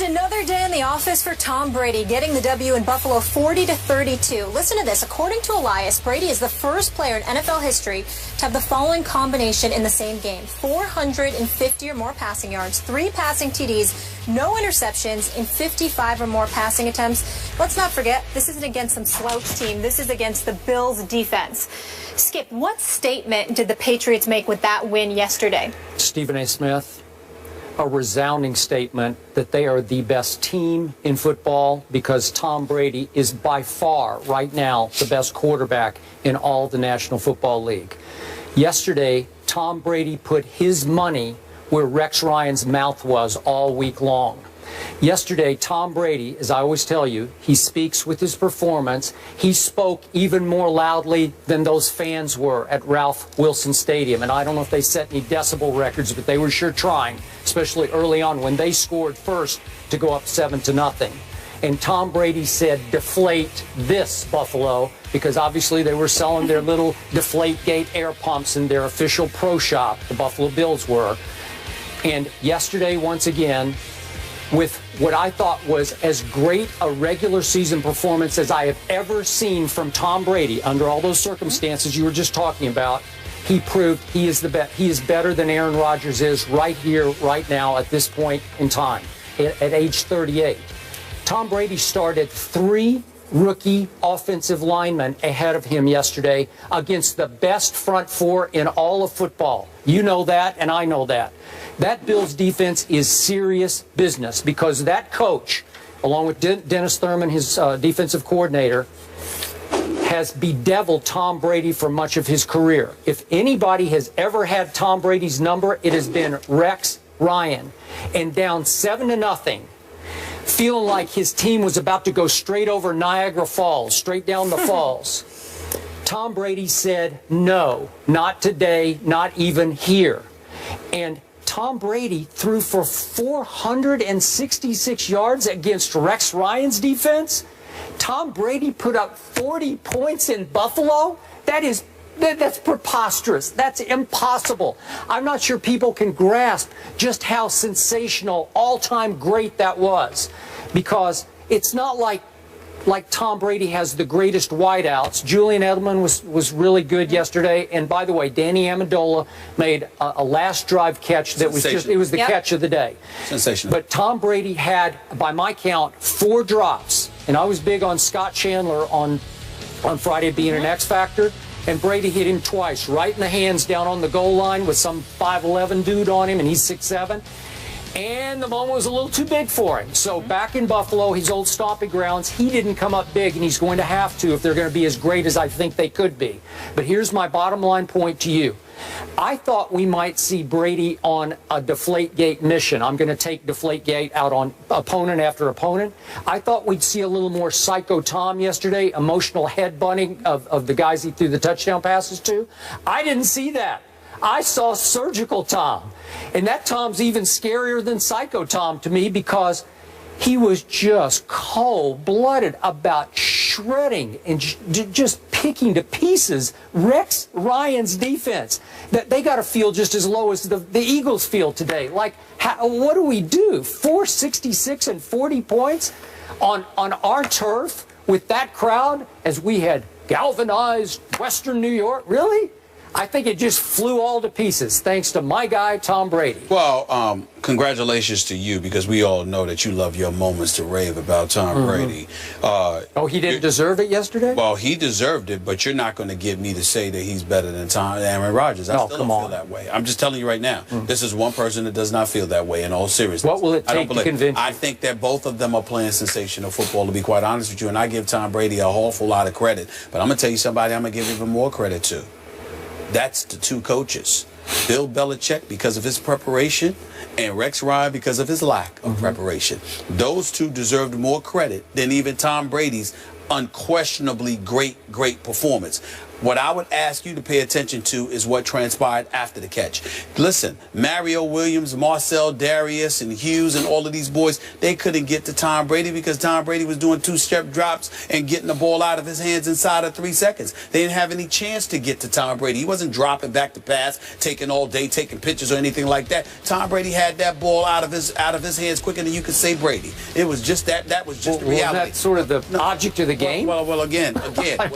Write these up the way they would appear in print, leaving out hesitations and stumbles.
another day in the office for Tom Brady, getting the W in Buffalo 40-32. Listen to this. According to Elias, Brady is the first player in NFL history to have the following combination in the same game: 450 or more passing yards, 3 passing TDs, no interceptions, in 55 or more passing attempts. Let's not forget, this isn't against some slouch team. This is against the Bills defense. Skip, what statement did the Patriots make with that win yesterday? Stephen A. Smith, a resounding statement that they are the best team in football because Tom Brady is by far right now the best quarterback in all the National Football League. Yesterday, Tom Brady put his money where Rex Ryan's mouth was all week long. Yesterday, Tom Brady, as I always tell you, he speaks with his performance. He spoke even more loudly than those fans were at Ralph Wilson Stadium. And I don't know if they set any decibel records, but they were sure trying, especially early on when they scored first to go up 7-0. And Tom Brady said, "Deflate this, Buffalo," because obviously they were selling their little Deflategate air pumps in their official pro shop, the Buffalo Bills were. And yesterday, once again, with what I thought was as great a regular season performance as I have ever seen from Tom Brady under all those circumstances you were just talking about, he proved he is the best. He is better than Aaron Rodgers is right here, right now, at this point in time, at age 38. Tom Brady started 3 rookie offensive linemen ahead of him yesterday against the best front 4 in all of football. You know that, and I know that. That Bills defense is serious business because that coach, along with Dennis Thurman, his defensive coordinator, has bedeviled Tom Brady for much of his career. If anybody has ever had Tom Brady's number, it has been Rex Ryan. And down 7-0, feeling like his team was about to go straight over Niagara Falls, straight down the falls, Tom Brady said, "No, not today, not even here." And Tom Brady threw for 466 yards against Rex Ryan's defense. Tom Brady put up 40 points in Buffalo. That's preposterous. That's impossible. I'm not sure people can grasp just how sensational, all-time great that was, because it's not like Tom Brady has the greatest wideouts. Julian Edelman was really good yesterday. And by the way, Danny Amendola made a last drive catch that was just, it was the catch of the day. Sensational. But Tom Brady had, by my count, 4 drops. And I was big on Scott Chandler on Friday being an X factor. And Brady hit him twice, right in the hands down on the goal line with some 5'11" dude on him, and he's 6'7". And the moment was a little too big for him. So back in Buffalo, his old stomping grounds, he didn't come up big, and he's going to have to if they're going to be as great as I think they could be. But here's my bottom line point to you. I thought we might see Brady on a Deflategate mission. I'm going to take Deflategate out on opponent after opponent. I thought we'd see a little more Psycho Tom yesterday, emotional headbutting of the guys he threw the touchdown passes to. I didn't see that. I saw Surgical Tom. And that Tom's even scarier than Psycho Tom to me because he was just cold-blooded about shredding and just picking to pieces Rex Ryan's defense. That they got to feel just as low as the Eagles feel today. Like, what do we do? 466 and 40 points on our turf with that crowd as we had galvanized Western New York? Really? I think it just flew all to pieces, thanks to my guy, Tom Brady. Well, congratulations to you, because we all know that you love your moments to rave about Tom Brady. Oh, he didn't deserve it yesterday? Well, he deserved it, but you're not going to get me to say that he's better than Aaron Rodgers. I still don't feel that way. I'm just telling you right now, this is one person that does not feel that way in all seriousness. What will it take to convince you? I think that both of them are playing sensational football, to be quite honest with you, and I give Tom Brady a awful lot of credit. But I'm going to tell you somebody I'm going to give even more credit to. That's the 2 coaches. Bill Belichick because of his preparation, and Rex Ryan because of his lack of preparation. Those 2 deserved more credit than even Tom Brady's unquestionably great performance. What I would ask you to pay attention to is what transpired after the catch. Listen, Mario Williams, Marcel Darius, and Hughes, and all of these boys, they couldn't get to Tom Brady because Tom Brady was doing two-step drops and getting the ball out of his hands inside of 3 seconds. They didn't have any chance to get to Tom Brady. He wasn't dropping back to pass, taking all day, taking pictures or anything like that. Tom Brady had that ball out of his hands quicker than you could say Brady. It was just that was just the reality. That's sort of the object of the game? Well, again.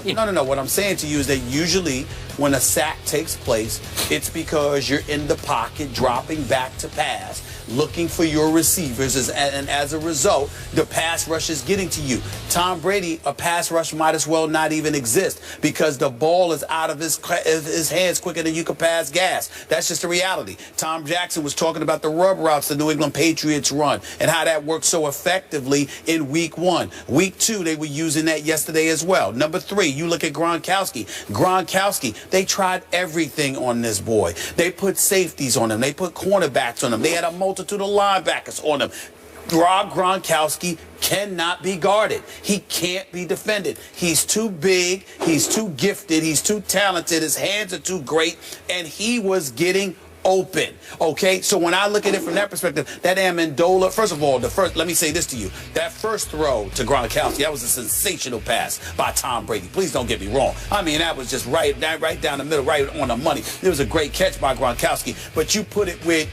No. What I'm saying to you is that usually when a sack takes place, it's because you're in the pocket, dropping back to pass, looking for your receivers, and as a result, the pass rush is getting to you. Tom Brady, a pass rush might as well not even exist because the ball is out of his hands quicker than you can pass gas. That's just the reality. Tom Jackson was talking about the rub routes the New England Patriots run and how that worked so effectively in week 1. Week 2, they were using that yesterday as well. Number 3, you look at Gronkowski. They tried everything on this boy. They put safeties on him. They put cornerbacks on him. They had a multitude of linebackers on him. Rob Gronkowski cannot be guarded. He can't be defended. He's too big. He's too gifted. He's too talented. His hands are too great. And he was getting open. Okay, so when I look at it from that perspective, that Amendola, first of all, let me say this to you. That first throw to Gronkowski, that was a sensational pass by Tom Brady. Please don't get me wrong. I mean, that was just right down the middle, right on the money. It was a great catch by Gronkowski, but you put it where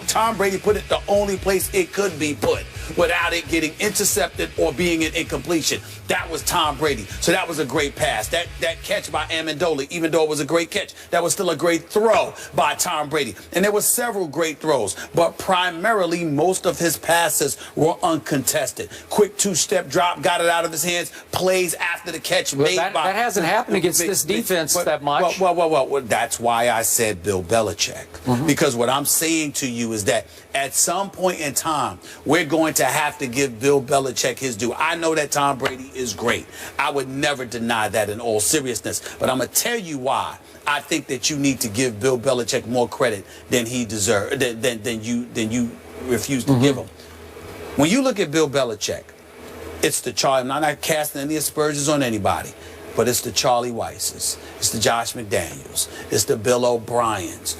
Tom Brady put it the only place it could be put without it getting intercepted or being an incompletion. That was Tom Brady. So that was a great pass. That catch by Amendola, even though it was a great catch, that was still a great throw by Tom Brady. And there were several great throws, but primarily most of his passes were uncontested. Quick two-step drop, got it out of his hands, plays after the catch made that hasn't happened against this defense that much. Well, that's why I said Bill Belichick. Because what I'm saying to you is that at some point in time, we're going to have to give Bill Belichick his due. I know that Tom Brady is great. I would never deny that in all seriousness. But I'm going to tell you why I think that you need to give Bill Belichick more credit than he deserves, than you refuse to give him. When you look at Bill Belichick, it's the Charlie. I'm not casting any aspersions on anybody, but it's the Charlie Weisses, it's the Josh McDaniels, it's the Bill O'Briens.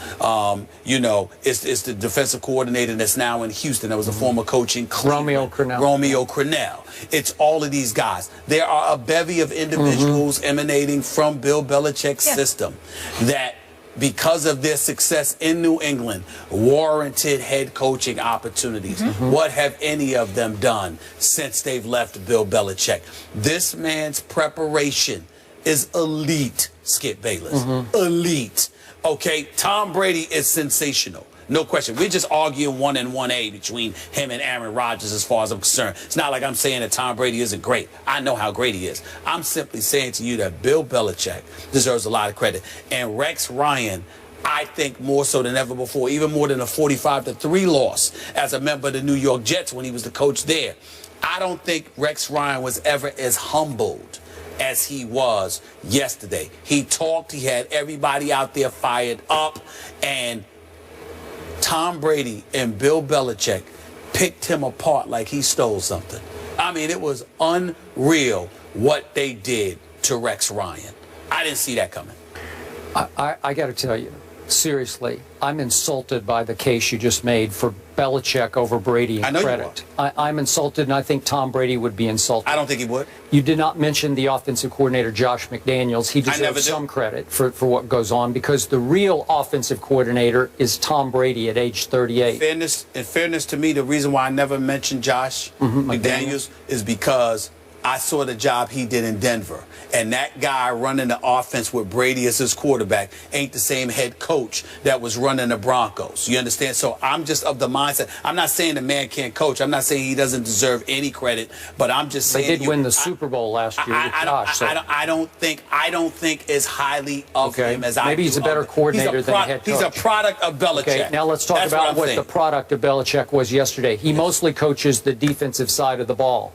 It's the defensive coordinator that's now in Houston. That was a former coach in Cleveland, Romeo Crennel. It's all of these guys. There are a bevy of individuals emanating from Bill Belichick's system that, because of their success in New England, warranted head coaching opportunities. What have any of them done since they've left Bill Belichick? This man's preparation is elite, Skip Bayless. Elite. Okay, Tom Brady is sensational. No question. We're just arguing 1 and 1A between him and Aaron Rodgers as far as I'm concerned. It's not like I'm saying that Tom Brady isn't great. I know how great he is. I'm simply saying to you that Bill Belichick deserves a lot of credit. And Rex Ryan, I think more so than ever before, even more than a 45-3 loss as a member of the New York Jets when he was the coach there. I don't think Rex Ryan was ever as humbled as he was yesterday. He talked. He had everybody out there fired up, and Tom Brady and Bill Belichick picked him apart like he stole something. I mean, it was unreal what they did to Rex Ryan. I didn't see that coming. I got to tell you, seriously, I'm insulted by the case you just made for Belichick over Brady in credit. I'm insulted, and I think Tom Brady would be insulted. I don't think he would. You did not mention the offensive coordinator, Josh McDaniels. He deserves some credit for what goes on, because the real offensive coordinator is Tom Brady at age 38. In fairness to me, the reason why I never mentioned Josh McDaniels is because I saw the job he did in Denver. And that guy running the offense with Brady as his quarterback ain't the same head coach that was running the Broncos. You understand? So I'm just of the mindset. I'm not saying the man can't coach. I'm not saying he doesn't deserve any credit. But I'm just saying they did win the Super Bowl last year with Josh. I don't think as highly of him as I do. Maybe he's a better coordinator than head coach. He's a product of Belichick. Okay, now let's talk about what the product of Belichick was yesterday. He mostly coaches the defensive side of the ball.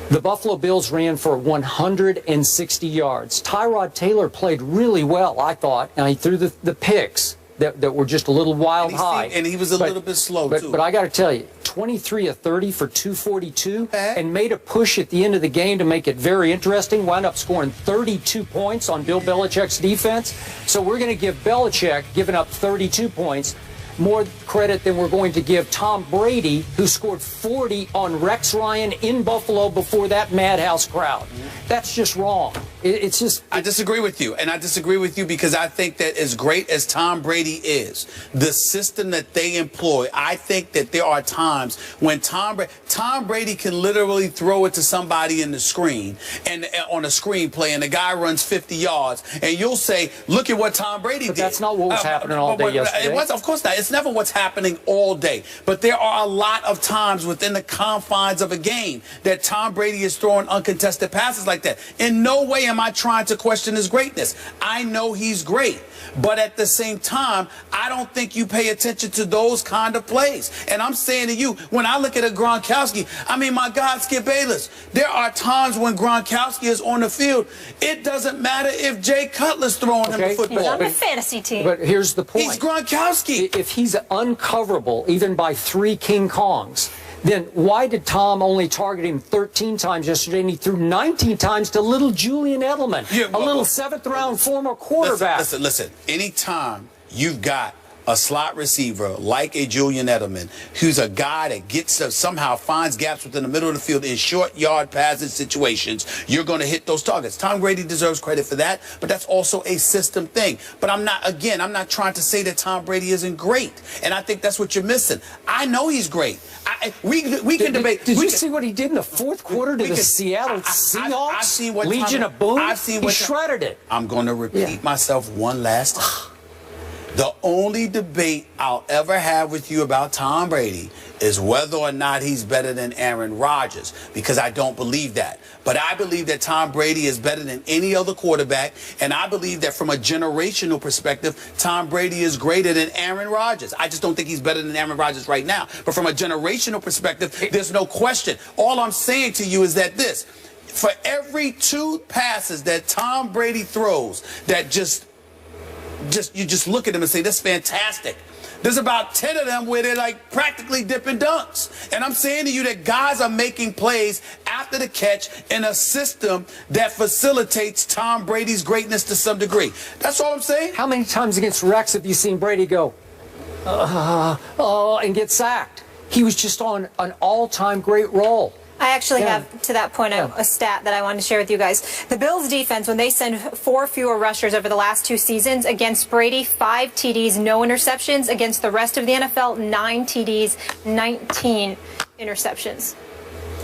The Buffalo Bills ran for 160 yards. Tyrod Taylor played really well, I thought, and he threw the picks. that were just a little wild high. And he was a little bit slow, too. But I got to tell you, 23 of 30 for 242 and made a push at the end of the game to make it very interesting. Wound up scoring 32 points on Bill Belichick's defense. So we're going to give Belichick, giving up 32 points, more credit than we're going to give Tom Brady, who scored 40 on Rex Ryan in Buffalo before that madhouse crowd. That's just wrong. It's just... I disagree with you, and I disagree with you because I think that as great as Tom Brady is, the system that they employ, I think that there are times when Tom Brady can literally throw it to somebody in the screen, and on a screenplay, and the guy runs 50 yards, and you'll say, look at what Tom Brady did. That's not what was happening all day yesterday. It was, of course not. It's never what's happening all day. But there are a lot of times within the confines of a game that Tom Brady is throwing uncontested passes like that. In no way am I trying to question his greatness. I know he's great. But at the same time, I don't think you pay attention to those kind of plays. And I'm saying to you, when I look at a Gronkowski, I mean, my God, Skip Bayless, there are times when Gronkowski is on the field. It doesn't matter if Jay Cutler's throwing him the football. He's on the fantasy team. But here's the point. He's Gronkowski. If he's uncoverable, even by 3 King Kongs, then why did Tom only target him 13 times yesterday and he threw 19 times to little Julian Edelman, a little 7th-round former quarterback? Listen. Anytime you've got a slot receiver like a Julian Edelman, who's a guy that gets somehow finds gaps within the middle of the field in short yard passing situations, you're going to hit those targets. Tom Brady deserves credit for that, but that's also a system thing. But I'm not trying to say that Tom Brady isn't great, and I think that's what you're missing. I know he's great. We can debate. Did you see what he did in the 4th quarter to the Seattle Seahawks? I've seen what Legion of Boom. He shredded it. I'm going to repeat myself one last time. The only debate I'll ever have with you about Tom Brady is whether or not he's better than Aaron Rodgers, because I don't believe that. But I believe that Tom Brady is better than any other quarterback, and I believe that from a generational perspective, Tom Brady is greater than Aaron Rodgers. I just don't think he's better than Aaron Rodgers right now. But from a generational perspective, there's no question. All I'm saying to you is that for every 2 passes that Tom Brady throws that you just look at them and say, that's fantastic. There's about 10 of them where they're like practically dipping dunks. And I'm saying to you that guys are making plays after the catch in a system that facilitates Tom Brady's greatness to some degree. That's all I'm saying. How many times against Rex have you seen Brady go, and get sacked? He was just on an all-time great roll. I actually have, to that point, a stat that I wanted to share with you guys. The Bills' defense, when they send 4 fewer rushers over the last 2 seasons, against Brady, 5 TDs, no interceptions. Against the rest of the NFL, 9 TDs, 19 interceptions.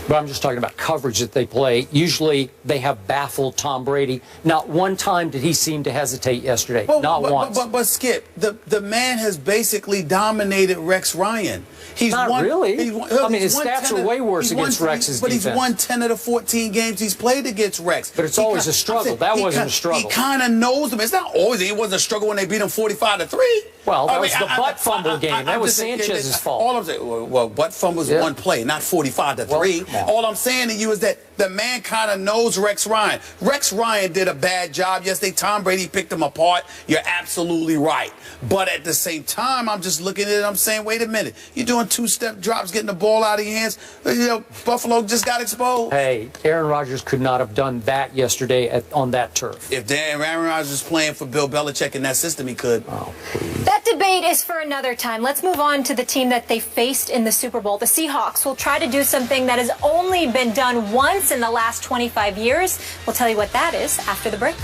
But I'm just talking about coverage that they play. Usually they have baffled Tom Brady. Not one time did he seem to hesitate yesterday. Not once. But Skip, the man has basically dominated Rex Ryan. Not really. I mean, his stats are way worse against Rex's defense. But he's won 10 of the 14 games he's played against Rex. But it's always a struggle. That wasn't a struggle. He kind of knows them. It's not always. It wasn't a struggle when they beat him 45-3. Well, that was the butt fumble game. That was Sanchez's fault. All I'm saying, well, butt fumble was one play, not 45-3. All I'm saying to you is that the man kind of knows Rex Ryan. Rex Ryan did a bad job yesterday. Tom Brady picked him apart. You're absolutely right. But at the same time, I'm just looking at it. I'm saying, wait a minute. You're doing 2-step drops, getting the ball out of your hands. You know, Buffalo just got exposed. Hey, Aaron Rodgers could not have done that yesterday on that turf. If Aaron Rodgers was playing for Bill Belichick in that system, he could. Oh, please. That debate is for another time. Let's move on to the team that they faced in the Super Bowl. The Seahawks will try to do something that has only been done once in the last 25 years. We'll tell you what that is after the break.